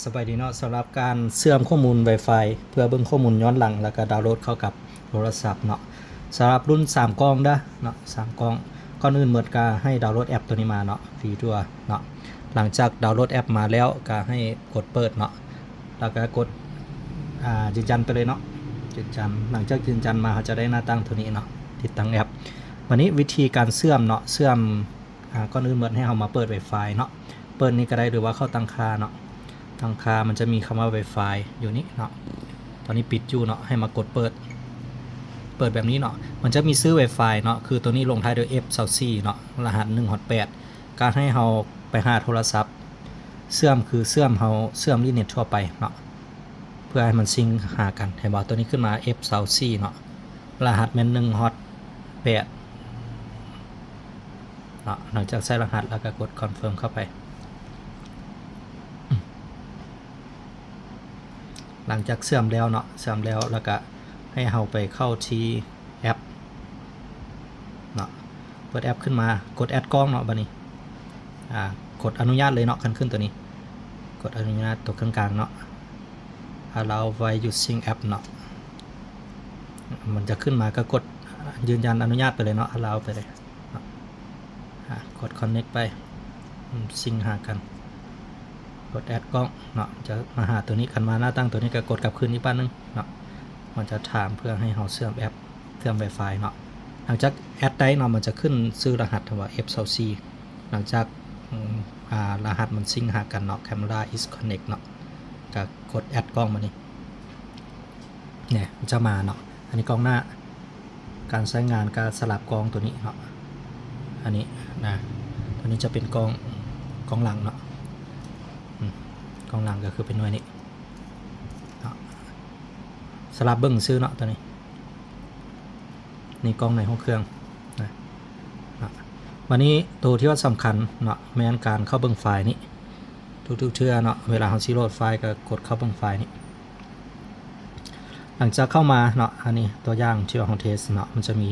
สบายดีเนาะสำหรับการเชื่อมข้อมูล Wi-Fi เพื่อเบิ่งข้อมูลย้อนหลังแล้วก็ดาวน์โหลดเข้ากับโทรศัพท์เนาะสำหรับรุ่น3กล้องเนาะ3กล้องก่อนอื่นเมิดก็ให้ดาวน์โหลดแอปตัวนี้มาเนาะฟรีตัวเนาะหลังจากดาวน์โหลดแอปมาแล้วก็ให้กดเปิดเนาะแล้วก็กดยืนยันไปเลยเนาะยืนยันหลังจากยืนยันมาเขาจะได้หน้าตั้งตัวนี้เนาะติดตั้งแอปวันนี้วิธีการเชื่อมเนาะเชื่อมก่อนอื่นเมิดให้เรามาเปิด Wi-Fi เนาะเปิดนี้ก็ได้หรือว่าเข้าตั้งค่าเนาะตั้งค่ามันจะมีคำว่า Wi-Fi อยู่นี่เนาะตอนนี้ปิดอยู่เนาะให้มากดเปิดแบบนี้เนาะมันจะมีซื้อ Wi-Fi เนาะคือตัวนี้ลงท้ายด้วย F24 เนาะรหัส1-8การให้เราไปหาโทรศัพท์เชื่อมคือเชื่อมอินเทอร์เน็ตทั่วไปเนาะเพื่อให้มันซิงค์หากันเห็นบ่ตัวนี้ขึ้นมา F24 เนาะรหัสแม่น1-8เนาะหลังจากใส่รหัสแล้วก็กดคอนเฟิร์มเข้าไปหลังจากเชื่อมแล้วเนาะแล้วก็ให้เราไปเข้าที่แอปเนาะเปิดแอปขึ้นมากดแอดกล้องเนาะบัดนี้กดอนุญาตเลยเนาะขึ้นตัวนี้กดอนุญาตตัวกลางๆเนาะ allow by using app เนาะมันจะขึ้นมาก็กดยืนยันอนุญาตไปเลยเนาะ allow ไปเลยกด connect ไปซิงค์หากันกดแอดกล้องเนาะจะมาหาตัวนี้คันมาหน้าตั้งตัวนี้ก็กดกลับคืนอีกบ้านนึงเนาะมันจะถามเพื่อให้เราเชื่อมแอปเชื่อม Wi-Fi เนาะหลังจากแอดได้เนาะมันจะขึ้นซื้อรหัสว่า F24 หลังจากรหัสมันซิงค์หากันเนาะ camera is connect เนาะก็กดแอดกล้องมานี่เนี่ยมันจะมาเนาะอันนี้กล้องหน้าการใช้งานการสลับกล้องตัวนี้เนาะอันนี้นะตัวนี้จะเป็นกล้องหลังเนาะกล้องหลังก็คือเป็นหน่วยนี้สลับเบิ้งซื้อเนาะตัวนี้นี่กล้องในห้องเครื่องนะวันนี้ตัวที่ว่าสำคัญเนาะแม้นการเข้าเบิ้งไฟล์นี้ทุกเชื่อเนาะเวลาเราซีโหลดไฟล์ก็กดเข้าเบิ้งไฟล์นี้หลังจากเข้ามาเนาะอันนี้ตัวอย่างที่ว่าของเทสเนาะมันจะมี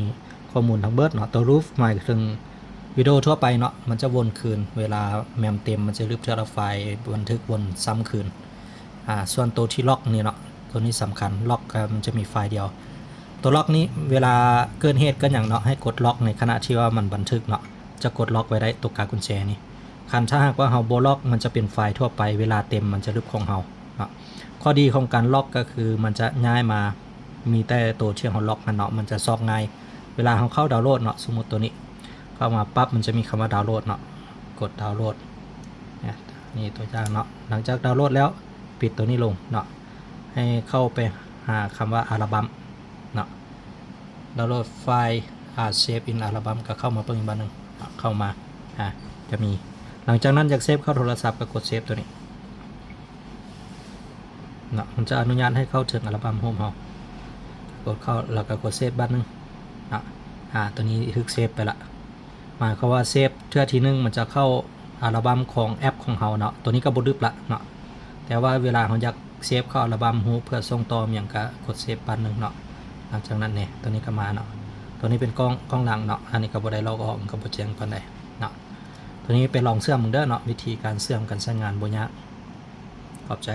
ข้อมูลทั้งเบิดเนาะตัวรูฟหมายถึงวิดีโอทั่วไปเนาะมันจะวนคืนเวลาแมมเต็มมันจะรีบเจอไฟล์บันทึกวนซ้ำคืนส่วนตัวที่ล็อกนี่เนาะตัวนี้สำคัญล็อกมันจะมีไฟล์เดียวตัวล็อกนี้เวลาเกินเหตุก็อย่างเนาะให้กดล็อกในขณะที่ว่ามันบันทึกเนาะจะกดล็อกไว้ได้ตัวกากุญแจนี่คันถ้าหากว่าเราโบล็อกมันจะเป็นไฟล์ทั่วไปเวลาเต็มมันจะลึกของเราเนาะข้อดีของการล็อกก็คือมันจะง่ายมามีแต่ตัวเชื่อมของล็อกมันเนาะมันจะซอกง่ายเวลาเราเข้าดาวน์โหลดเนาะสมมติตัวนี้เข้ามาปั๊บมันจะมีคำว่าดาวน์โหลดเนาะกดดาวน์โหลดนี่ตัวอย่างเนาะหลังจากดาวน์โหลดแล้วปิดตัวนี้ลงเนาะให้เข้าไปหาคำว่าอัลบั้มเนาะดาวน์โหลดไฟล์เซฟอินอัลบั้มก็เข้ามาเพิ่มอีกบ้านหนึ่งเข้ามาจะมีหลังจากนั้นอยากเซฟเข้าโทรศัพท์ก็กดเซฟตัวนี้เนาะมันจะอนุญาตให้เข้าถึงอัลบั้มโฮมเรากดเข้าแล้วก็กดเซฟบ้านหนึ่งตัวนี้ถึกเซฟไปละหมายความว่าเซฟเทื่อทีนึงมันจะเข้าอัลบั้มของแอปของเราเนาะตัวนี้ก็บ่ดึบละเนาะแต่ว่าเวลาเราอยากเซฟเข้าอัลบั้มฮูเพื่อส่งต่ออย่างก็กดเซฟบ้านหนึ่งเนาะหลังจากนั้นเนี่ยตัวนี้ก็มาเนาะตัวนี้เป็นกล้องหลังเนาะอันนี้ก็บ่ได้ลอกออกก็บ่แจ้งปานใดเนาะตัวนี้ไปลองเชื่อมมึงเด้อเนาะวิธีการเชื่อมกันใช้งานบ่ยากขอบใจ